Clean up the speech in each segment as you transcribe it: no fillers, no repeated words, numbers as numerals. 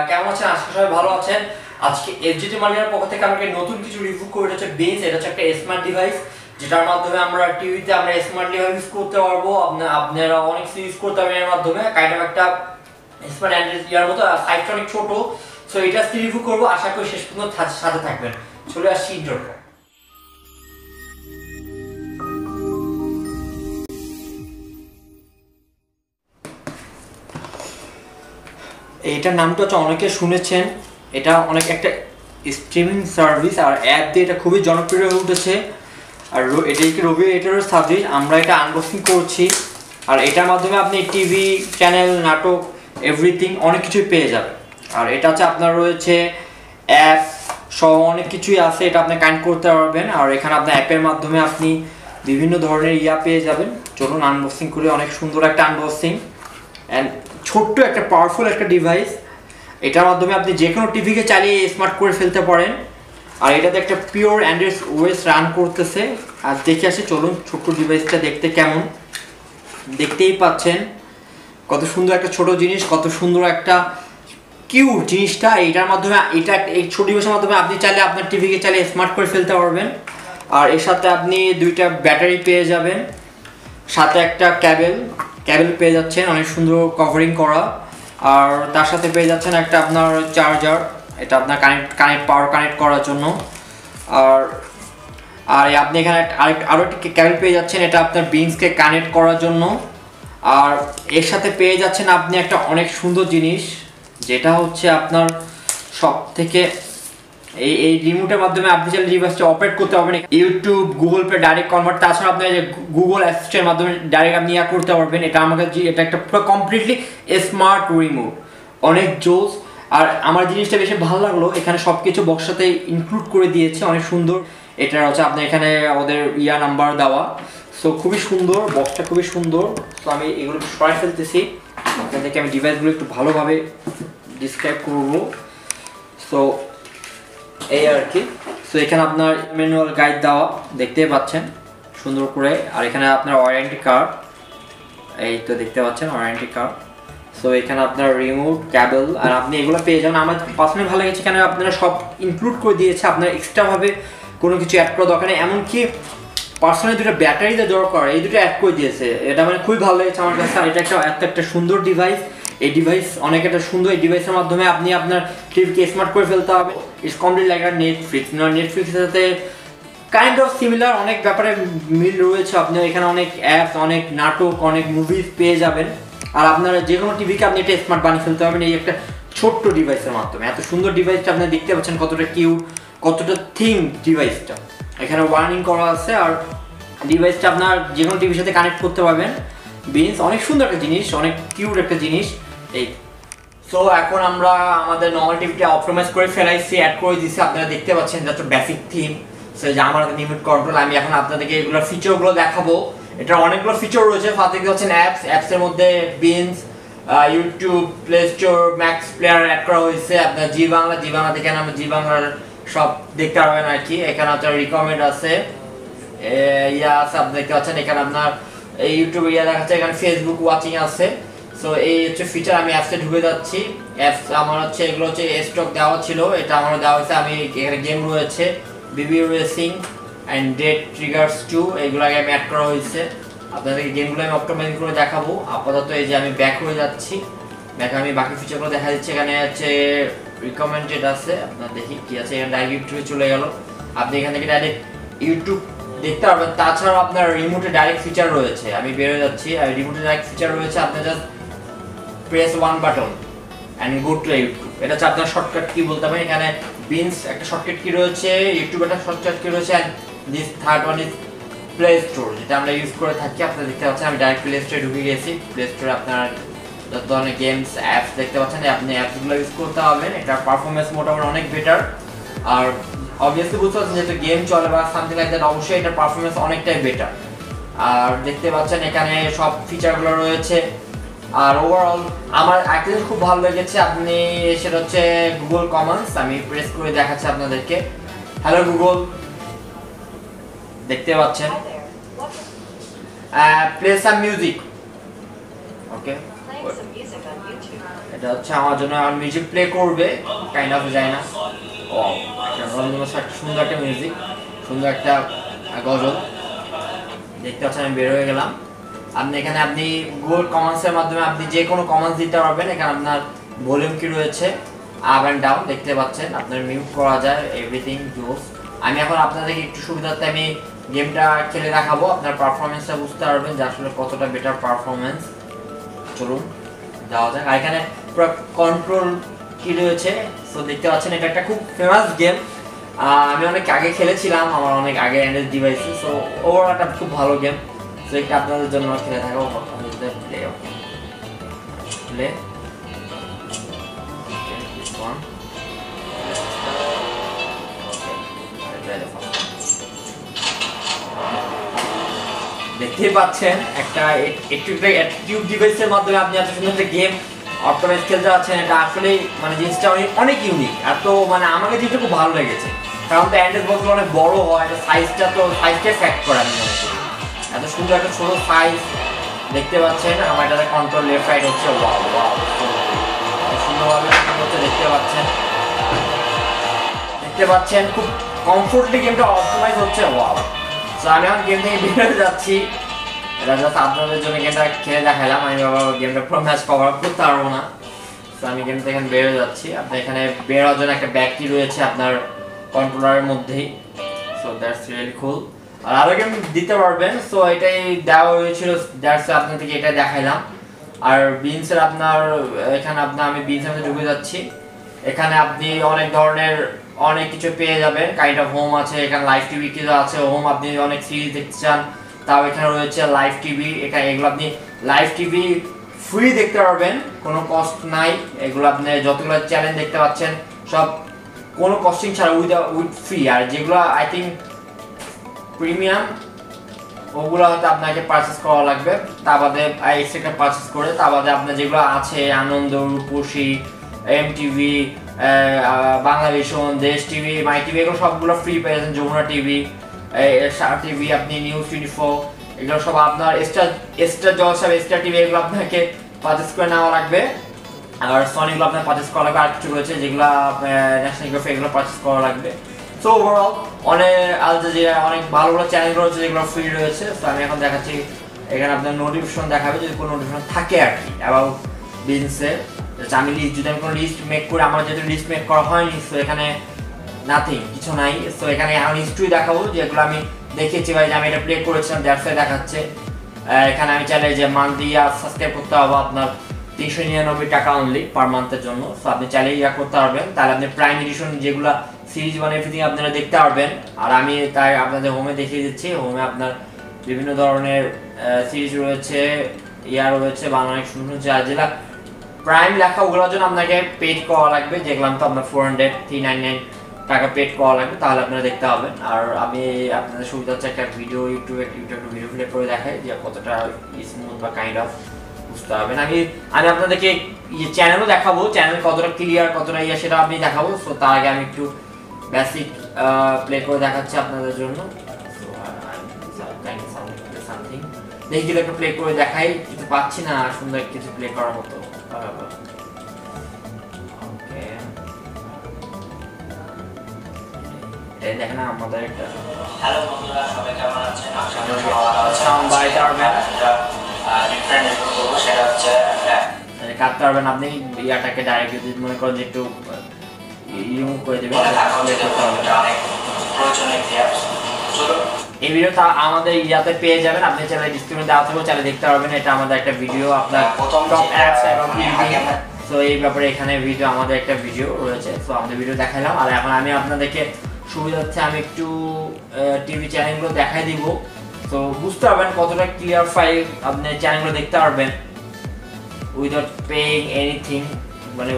কেমন আছেন? আজকে সবাই ভালো আছেন। আজকে FZT মার্কেটের পক্ষ থেকে আমরা নতুন কিছু রিভিউ করে হচ্ছে Binge। এটা হচ্ছে একটা স্মার্ট ডিভাইস যেটার মাধ্যমে আমরা টিভিতে আমরা স্মার্টলি ইউজ করতে পারবো। আপনারা অনেক কিছু ইউজ করতে পারবেন এর মাধ্যমে। কাইন্ড অফ একটা স্মার্ট অ্যান্ড্রয়েড ইয়ার মতো, সাইজটা অনেক ছোট। সো এটা রিভিউ করব, আশা করি শেষ পর্যন্ত সাথে থাকবেন। চলে আসছি ইন্ট্রোটা। এইটার নামটা হচ্ছে অনেকে শুনেছেন। এটা অনেক একটা স্ট্রিমিং সার্ভিস আর অ্যাপ দিয়ে এটা খুবই জনপ্রিয় হয়ে উঠেছে। আর এটাকে রবি এটারও সার্ভিস আমরা এটা আনবক্সিং করছি। আর এটার মাধ্যমে আপনি টিভি চ্যানেল, নাটক, এভরিথিং অনেক কিছুই পেয়ে যাবেন। আর এটা হচ্ছে আপনার রয়েছে অ্যাপ সহ অনেক কিছুই আছে, এটা আপনি কানেক্ট করতে পারবেন। আর এখানে আপনার অ্যাপের মাধ্যমে আপনি বিভিন্ন ধরনের পেয়ে যাবেন। চলুন আনবক্সিং করে, অনেক সুন্দর একটা আনবক্সিং অ্যান্ড ছোট্ট একটা পাওয়ারফুল একটা ডিভাইস। এটার মাধ্যমে আপনি যে কোনো টিভিকে চালিয়ে স্মার্ট করে ফেলতে পারেন। আর এটাতে একটা পিওর অ্যান্ড্রয়েড ওএস রান করতেছে। আর দেখে আসি, চলুন ছোট্ট ডিভাইসটা দেখতে কেমন। দেখতেই পাচ্ছেন কত সুন্দর একটা ছোট জিনিস, কত সুন্দর একটা কিউট জিনিসটা। এটার মাধ্যমে এই ছোট ডিভাইসের মাধ্যমে আপনি চাইলে আপনার টিভিকে চালিয়ে স্মার্ট করে ফেলতে পারবেন। আর এর সাথে আপনি দুইটা ব্যাটারি পেয়ে যাবেন, সাথে একটা ক্যাবেল পেয়ে যাচ্ছেন, অনেক সুন্দর কভারিং করা। আর তার সাথে পেয়ে যাচ্ছেন একটা আপনার চার্জার, এটা আপনার পাওয়ার কানেক্ট করার জন্য। আর আপনি এখানে আরও একটি ক্যাবেল পেয়ে যাচ্ছেন, এটা আপনার বিংসকে কানেক্ট করার জন্য। আর এর সাথে পেয়ে যাচ্ছেন আপনি একটা অনেক সুন্দর জিনিস, যেটা হচ্ছে আপনার সব থেকে এই রিমোটের মাধ্যমে আপনি চাইলে ডিভাইসটা অপারেট করতে পারবেন। YouTube, Google pay direct convert, তাছাড়া আপনি গুগল অ্যাসিস্ট্যান্টের মাধ্যমে ডাইরেক্ট আপনি করতে পারবেন। এটা এটা একটা পুরো কমপ্লিটলি স্মার্ট রিমোট, অনেক জোস। আর আমার জিনিসটা বেশি ভালো লাগলো, এখানে সব কিছু বক্সটাতে ইনক্লুড করে দিয়েছে, অনেক সুন্দর। এটা হচ্ছে আপনার এখানে ওদের নাম্বার দেওয়া। সো খুবই সুন্দর, বক্সটা খুবই সুন্দর। তো আমি এগুলো সরাই ফেলতেছি, আপনাদেরকে আমি ডিভাইসগুলো একটু ভালোভাবে ডিসক্রাইব করবো। সো এই আর কি। সো এখানে আপনার ম্যানুয়াল গাইড দেওয়া, দেখতেই পাচ্ছেন সুন্দর করে। আর এখানে আপনার ওয়ারেন্টি কার্ড, এই তো দেখতে পাচ্ছেন ওয়ারেন্টি কার্ড। সো এখানে আপনার রিমোট, ক্যাবেল, আর আপনি এগুলো পেয়ে যাবেন। আমার পার্সোনালি ভালো লেগেছে, এখানে আপনারা সব ইনক্লুড করে দিয়েছে, আপনার এক্সট্রাভাবে কোনো কিছু অ্যাড করা দরকার নেই। এমনকি পার্সোনালি দুটো ব্যাটারিতে দরকার, এই দুটো অ্যাড করে দিয়েছে। এটা মানে খুবই ভালো লেগেছে আমার কাছে। আর এটা একটা সুন্দর ডিভাইস। এই ডিভাইস অনেক একটা সুন্দর। এই ডিভাইসের মাধ্যমে আপনি আপনার টিভিকে স্মার্ট করে ফেলতে হবে। ইটস কমপ্লিট লাইক নেটফ্লিক্সের সাথে কাইন্ড অফ সিমিলার, অনেক ব্যাপারে মিল রয়েছে। আপনি এখানে অনেক অ্যাপস, অনেক নাটক, অনেক মুভিজ পেয়ে যাবেন। আর আপনারা যে কোনো টিভিকে আপনি এটা স্মার্ট বানিয়ে ফেলতে পারবেন এই একটা ছোট্ট ডিভাইসের মাধ্যমে। এত সুন্দর ডিভাইসটা আপনি দেখতে পাচ্ছেন, কতটা কিউট, কতটা থিং ডিভাইসটা। এখানে ওয়ার্নিং করা আছে। আর ডিভাইসটা আপনার যে কোনো টিভির সাথে কানেক্ট করতে পারবেন। বিনস অনেক সুন্দর একটা জিনিস, অনেক কিউট একটা জিনিস। এই সো এখন আমরা আমাদের নর্মাল টিভিটা অপটিমাইজ করে ফেলাইছি, অ্যাড করে দিয়েছি। আপনারা দেখতে পাচ্ছেন এটা হচ্ছে বেসিক থিম। সো যে আমার রিমোট কন্ট্রোল, আমি এখন আপনাদেরকে এগুলো ফিচারগুলো দেখাবো। এটা অনেকগুলো ফিচার রয়েছে। ফার্স্ট দেখতে পাচ্ছেন অ্যাপসের মধ্যে বিনস, YouTube, Play Store, Max Player add করা হয়েছে। আপনার জি বাংলা থেকে আমরা জি বাংলার সব দেখতে পারবেন আর কি। এখানে আপনার রিকমেন্ড আছে, আছে আপনি দেখতে পাচ্ছেন। এখানে আপনার ইউটিউব দেখাচ্ছে, এখানে ফেসবুক ওয়াচিং আছে। সো এই হচ্ছে ফিচার। আমি অ্যাপসে ঢুকে যাচ্ছি। অ্যাপস আমার হচ্ছে এগুলো হচ্ছে স্টক দেওয়া ছিল, এটা আমার দেওয়া হয়েছে। আমি এখানে গেম রয়েছে, বিবি রেসিং অ্যান্ড ডেট ট্রিগার্স 2, এগুলো আগে আমি অ্যাড করা হয়েছে। আপনাদেরকে গেমগুলো আমি অপটিমাইজ করে দেখাবো। আপাতত এই যে আমি ব্যাক হয়ে যাচ্ছি, ব্যাকে আমি বাকি ফিচারগুলো দেখা দিচ্ছি। এখানে হচ্ছে রিকমেন্ডেড আছে, আপনার দেখি কি আছে। এখানে ডাইরেক্ট ইউটিউবে চলে গেল, আপনি এখান থেকে ডাইরেক্ট ইউটিউব দেখতে পারবেন। তাছাড়াও আপনার রিমোটে ডাইরেক্ট ফিচার রয়েছে, আমি বের হয়ে যাচ্ছি। আর রিমোটে ডাইরেক্ট ফিচার রয়েছে, আপনি just press one button and go to YouTube. এটা হচ্ছে আপনার শর্টকাট কি বলতে পারেন। এখানে বিনস একটা শর্টকাট কি রয়েছে, ইউটিউব একটা শর্টকাট কি রয়েছে, and this third one is play store, যেটা আমরা ইউজ করে থাকি। আপনারা দেখতে পাচ্ছেন আমি ডাইরেক্ট প্লে স্টোরে ঢুকে গেছি। প্লে স্টোরে আপনার যত ধরনের গেমস, অ্যাপস দেখতে পাচ্ছেন, আপনি অ্যাপসগুলো ইউজ করতে পারবেন। এটার পারফরমেন্স মোটামুটি অনেক বেটার। আর অবভিয়াসলি বুঝতে পারছেন যেহেতু গেম চলে বা সামথিং লাইক দ্যাট, অবশ্যই এটার পারফরমেন্স অনেকটাই বেটার। আর দেখতে পাচ্ছেন এখানে সব ফিচারগুলো রয়েছে। আর ওভারঅল আমার একটা জিনিস খুব ভালো লেগেছে, আপনি সেটা হচ্ছে গুগল কমান্ডস। আমি প্রেস করে দেখাচ্ছি আপনাদেরকে। হ্যালো গুগল, দেখতে পাচ্ছেন প্লে সাম মিউজিক। ওকে, এটা হচ্ছে আমার জন্য আর মিউজিক প্লে করবে কাইন্ড অফ যায় না ও সুন্দর একটা মিউজিক সুন্দর একটা গজল দেখতে পাচ্ছেন আমি বের হয়ে গেলাম আপনি এখানে আপনি গুগল কমান্ডসের মাধ্যমে আপনি যে কোনো কমান্ডস দিতে পারবেন এখানে আপনার ভলিউম কি রয়েছে আপ এন্ড ডাউন দেখতে পাচ্ছেন আপনার মিউট করা যায় এভরিথিং জোস আমি এখন আপনাদেরকে একটু সুবিধার্থে আমি গেমটা খেলে দেখাবো আপনার পারফরম্যান্সটা বুঝতে পারবেন যে আসলে কতটা বেটার পারফরম্যান্স চলুন যাওয়া যাক আর এখানে পুরো কন্ট্রোল কি রয়েছে সো দেখতে পাচ্ছেন এটা একটা খুব ফেমাস গেম আমি অনেক আগে খেলেছিলাম আমার অনেক আগে অ্যান্ড্রয়েড ডিভাইসে সো ওভারঅল একটা খুব ভালো গেম সো এটা আপনাদের জন্য খেলে থাকবো প্লে দেখতেই পাচ্ছেন একটা টিউব ডিভাইসের মাধ্যমে আপনি এত সুন্দর একটা গেম অটোমেট খেলতে পারছেন এটা আসলে মানে জিনিসটা অনেক ইউনিক আর তো মানে আমাকে জিনিসটা খুব ভালো লেগেছে কারণ তো অ্যান্ড্রয়েড বক্স অনেক বড় হয় সাইজটা ফ্যাক্ট করে আমি মনে করি এত সুন্দর একটা ছোট সাইজ দেখতে পাচ্ছেন আমার এটাতে কন্ট্রোল লেফট রাইট হচ্ছে ওয়াও ওয়াও সুন্দরভাবে হচ্ছে দেখতে পাচ্ছেন খুব কমফোর্টলি গেমটা অপটিমাইজ হচ্ছে ওয়াও সো আমি এখন গেম থেকে বেরোতে যাচ্ছি এটা জাস্ট আপনাদের জন্য গেমটা খেলে দেখালাম আমি বাবা গেমটা পুরো ম্যাচ কভার আপ করতে পারবো না সো আমি গেম থেকে এখানে বেরোতে যাচ্ছি আপনার এখানে বেরোর জন্য একটা ব্যাগটি রয়েছে আপনার কন্ট্রোলারের মধ্যেই সো দ্যাটস রিয়েলি কুল আর আরো গেম দিতে পারবেন সো এটাই দেওয়া হয়েছিল দ্যাটস আপনাদেরকে এটা দেখাইলাম আর বিনসের আপনার এখানে আমি বিনসের মধ্যে ঢুকে যাচ্ছি এখানে আপনি অনেক ধরনের অনেক কিছু পেয়ে যাবেন কাইন্ড অফ হোম আছে এখানে লাইভ টিভি কিছু আছে হোম আপনি অনেক সিরিজ দেখতে চান তাও এখানে রয়েছে লাইভ টিভি এখানে এগুলো আপনি লাইভ টিভি ফ্রি দেখতে পারবেন কোনো কস্ট নাই এগুলো আপনি যতগুলো চ্যানেল দেখতে পাচ্ছেন সব কোনো কস্টিং ছাড়া উইথ ফ্রি আর যেগুলো আই থিঙ্ক প্রিমিয়াম ওগুলো হয়তো আপনাকে পারচেস করা লাগবে তা বাদে এক্সট্রা পারচেস করে তা বাদে আপনার যেগুলো আছে আনন্দ রূপসী এমটিভি বাংলাদেশন দেশ টিভি মাই টিভি এগুলো সবগুলো ফ্রি পেয়ে যাচ্ছেন যমুনা টিভি স্টার টিভি আপনি নিউজ 24 এগুলো সব আপনার এক্সট্রা জলসা এক্সট্রা টিভি এগুলো আপনাকে পারচেস করে নেওয়া লাগবে আর সনিগুলো আপনার পারচেস করা লাগবে আর কিছু রয়েছে যেগুলো ন্যাশনাল জিওগ্রাফি এগুলো পারচেস করা লাগবে সো ওভারঅল অনেক আল জাজিরা অনেক ভালো ভালো চ্যানেল রয়েছে যেগুলো ফ্রি রয়েছে তো আমি এখন দেখাচ্ছি এখানে আপনার নোটিফিকেশন দেখাবে যদি কোনো নোটিফিকেশন থাকে আর কি অ্যাবাউট বিজনেসের আমি যদি আমি কোনো লিস্ট মেক করে আমার যেহেতু লিস্ট মেক করা হয়নি সো এখানে নাথিং কিছু নাই সো এখানে আমি হিস্ট্রি দেখাবো যেগুলো আমি দেখেছি ভাই যে আমি এটা প্লে করেছিলাম দ্যাটস দেখাচ্ছে এখানে আমি চাইলে যে মান্থলি সাবস্ক্রাইব করতে হবে আপনার 399 টাকা অনলি পার মান্থের জন্য সো আপনি চাইলে করতে পারবেন তাহলে আপনি প্রাইম এডিশন যেগুলো সিরিজ মানে এভরিথিং আপনারা দেখতে পারবেন আর আমি তাই আপনাদের হোমে দেখিয়ে দিচ্ছি হোমে আপনার বিভিন্ন ধরনের সিরিজ রয়েছে রয়েছে বাংলা অনেক সুন্দর যেগুলা প্রাইম লেখা ওগুলোর জন্য আপনাকে পেড করা লাগবে যেগুলো তো আপনার 400 টাকা পেড করা লাগবে তাহলে আপনারা দেখতে পাবেন আর আমি আপনাদের সুবিধা হচ্ছে একটা ভিডিও ইউটিউবে ভিডিও প্লে করে দেখাই যে কতটা স্মুথ বা কাইন্ড অফ বুঝতে পারবেন আমি আপনাদেরকে চ্যানেলও দেখাবো চ্যানেল কতটা ক্লিয়ার কতটা সেটা আমি দেখাবো সো তার আগে আমি একটু বেসিক প্লে করে দেখাচ্ছি আপনাদের জন্য সামথিং দেখি যদি একটু প্লে করে দেখাই কিছু পাচ্ছি না সুন্দর কিছু প্লে করার মতো দেখেন আমাদের একটা হ্যালো বন্ধুরা সবাই কেমন আছেন আশা করি ভালো আছেন কাটতে পারবেন আপনি ইয়াটাকে ডাইরেক্ট যদি মনে করেন যে একটু রিমুভ করে দেবেন এই ভিডিওটা আমাদের ইয়াতে পেয়ে যাবেন আপনি চাইলে ডিসক্রিপশনে দেওয়া থাকবে চাইলে দেখতে পারবেন এটা আমাদের একটা ভিডিও আপনার প্রথম টপ অ্যাপস এবং সো এই ব্যাপারে এখানে ভিডিও আমাদের একটা ভিডিও রয়েছে সো আমাদের ভিডিও দেখাইলাম আর এখন আমি আপনাদেরকে সুবিধা হচ্ছে আমি একটু টিভি চ্যানেলগুলো দেখাই দিব তো বুঝতে পারবেন কতটা ক্লিয়ার ফাইল আপনি চ্যানেলগুলো দেখতে পারবেন উইদাউট পেইং এনিথিং মানে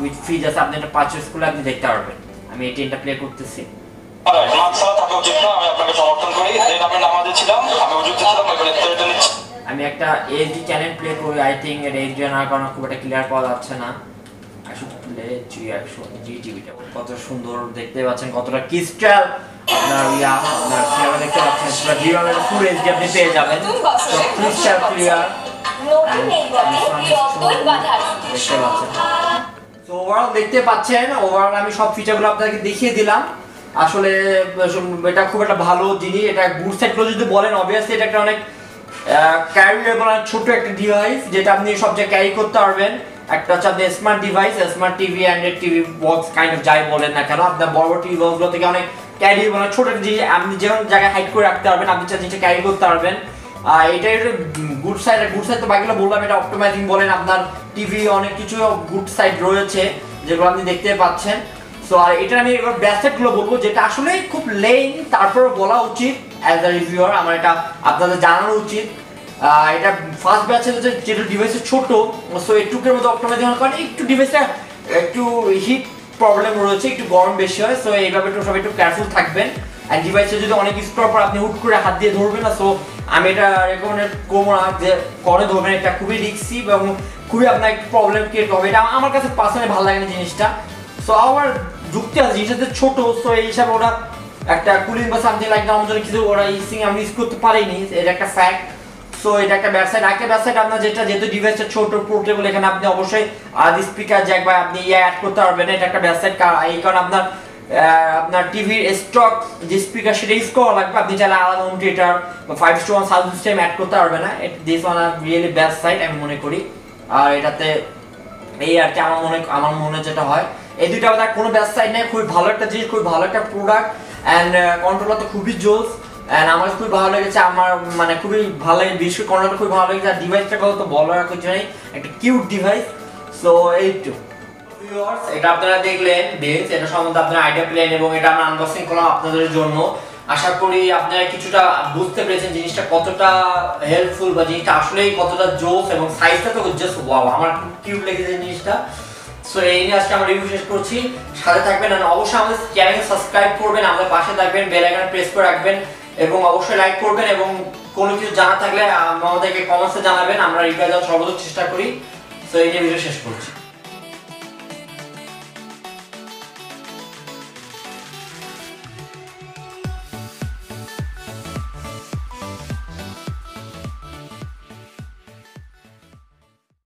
উইথ ফ্রি জাস্ট আপনি এটা পারচেজ করে আপনি দেখতে পারবেন আমি এই টেনটা প্লে করতেছি আমি একটা এইচডি চ্যানেল প্লে করি আই থিঙ্ক এটা এইচডি না কারণ খুব একটা ক্লিয়ার পাওয়া যাচ্ছে না কত সুন্দর দেখতে পাচ্ছেন কতটা ক্রিস্টাল আপনার আপনার দেখতে পাচ্ছেন পুরো জিরো ফুল এইচডি আপনি পেয়ে যাবেন তো ক্রিস্টাল ক্লিয়ার নতুন এই পথে যতই বাধা তো ওভারঅল দেখতে পাচ্ছেন, ওভারঅল আমি সব ফিচারগুলো আপনাদেরকে দেখিয়ে দিলাম। আসলে এটা খুব একটা ভালো জিনিস। এটা গুড সাইডগুলো যদি বলেন, অবভিয়াসলি এটা একটা অনেক ক্যারিয়েবল ছোট একটা ডিভাইস যেটা আপনি সব জায়গায় ক্যারি করতে পারবেন। একটা হচ্ছে আপনার smart device, smart TV, Android TV box kind of যাই বলেন না কেন, আপনার বড় বড় টিভি বক্সগুলো থেকে অনেক ক্যারিয়েবল ছোট একটা জিনিস আপনি যে কোনো জায়গায় হাইড করে রাখতে পারবেন, আপনি জিনিসটা ক্যারি করতে পারবেন। এটা গুড সাইড। গুড সাইড তো বাকিগুলো বললাম, এটা অপটিমাইজিং বলেন, আপনার টিভি অনেক কিছু গুড সাইড রয়েছে যেগুলো আপনি দেখতে পাচ্ছেন। সো আর এটা আমি এবার ব্যাড সাইডগুলো বলবো যেটা আসলে খুব লেন, তারপরে বলা উচিত অ্যাজ আ রিভিউয়ার, আমার এটা আপনাদের জানানো উচিত। এটা ফার্স্ট ব্যাচ যেটা ডিভাইসের ছোট, সো এটুকের মধ্যে অপটিমাইজিং হওয়ার কারণে একটু ডিভাইসটা একটু হিট প্রবলেম রয়েছে, একটু গরম বেশি হয়। সো এইভাবে একটু সবাই একটু কেয়ারফুল থাকবেন। আর ডিভাইসে যদি অনেক ইউজ করার পর আপনি হুট করে হাত দিয়ে ধরবেন না, সো আমি এটা রেকমেন্ড করবো না যে করে ধরবেন। এটা খুবই রিস্কি এবং খুবই আপনার একটু প্রবলেম ক্রিয়েট হবে। এটা আমার কাছে পার্সোনালি ভালো লাগে না জিনিসটা। সো আমার যুক্তি আছে জিনিসটা ছোট, সো এই হিসাবে ওরা একটা কুলিং বা সামথিং লাইক আমার জন্য কিছু ওরা আমি ইউজ করতে পারিনি, এটা একটা ফ্যাক্ট। সো এটা একটা ব্যাড সাইড। একটা ব্যাড সাইড আপনার যেটা, যেহেতু ডিভাইসটা ছোট পোর্টেবল, এখানে আপনি অবশ্যই স্পিকার জ্যাক বা আপনি অ্যাড করতে পারবেন। এটা একটা ব্যাড সাইড, এই কারণে আপনার টিভির স্টক যে স্পিকার সেটা ইউজ করা লাগবে। আপনি চাইলে আলাদা হোম থিয়েটার বা 5:1 সাউন্ড সিস্টেম অ্যাড করতে পারবেন না। This one are really bad side আমি মনে করি। আর এটাতে এই আর কি আমার মনে যেটা হয়, এই দুইটা আমাদের কোনো ব্যাড সাইড নেই। খুবই ভালো একটা জিনিস, খুবই ভালো একটা প্রোডাক্ট, অ্যান্ড কন্ট্রোলার তো খুবই জোস, অ্যান্ড আমার খুবই ভালো লেগেছে। আমার মানে খুবই ভালো লাগে, বিশেষ করে কন্ট্রোলার খুবই ভালো লেগেছে। আর ডিভাইসটা কথা তো বলার কিছু নেই, একটা কিউট ডিভাইস। সো এইটু ভিউয়ার্স, এটা আপনারা দেখলেন বেঞ্চ, এটা সম্বন্ধে আপনারা আইডিয়া পেলেন এবং এটা আমরা আনবক্সিং করলাম আপনাদের জন্য। আশা করি আপনারা কিছুটা বুঝতে পেরেছেন জিনিসটা কতটা হেল্পফুল বা জিনিসটা আসলেই কতটা জোস, এবং সাইজটা তো জাস্ট ওয়াও, আমার খুব কিউট লেগেছে জিনিসটা। সো এই নিয়ে আজকে আমরা রিভিউ শেষ করছি। সাথে থাকবেন আর অবশ্যই আমাদের চ্যানেল সাবস্ক্রাইব করবেন, আমাদের পাশে থাকবেন, বেল আইকনে প্রেস করে রাখবেন এবং অবশ্যই লাইক করবেন, এবং কোনো কিছু জানা থাকলে আমাদেরকে কমেন্টসে জানাবেন, আমরা রিপ্লাই দেওয়ার সর্বোচ্চ চেষ্টা করি। সো এই নিয়ে ভিডিও শেষ করছি।